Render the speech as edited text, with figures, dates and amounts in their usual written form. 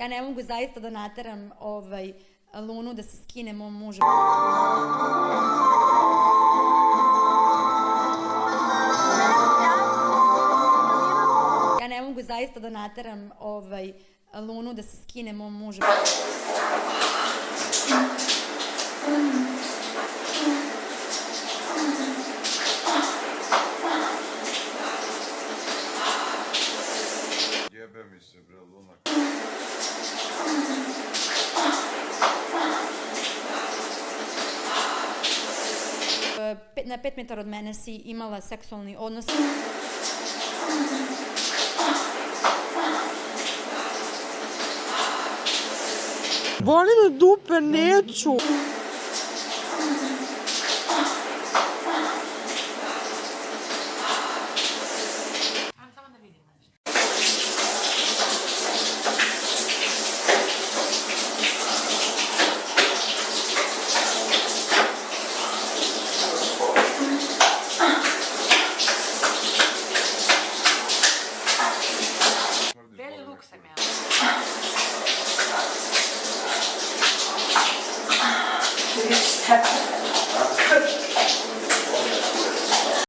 Ja ne mogu zaista da nateram Lunu da se skine mom mužu. Ja ne mogu zaista da nateram Lunu da se skine mom mužu. Jebe mi se, bre, Luna. Na 5 metara od mene si imala seksualni odnos. Boli me dupe, neću. Beli luk sam ja. Vidiš sad.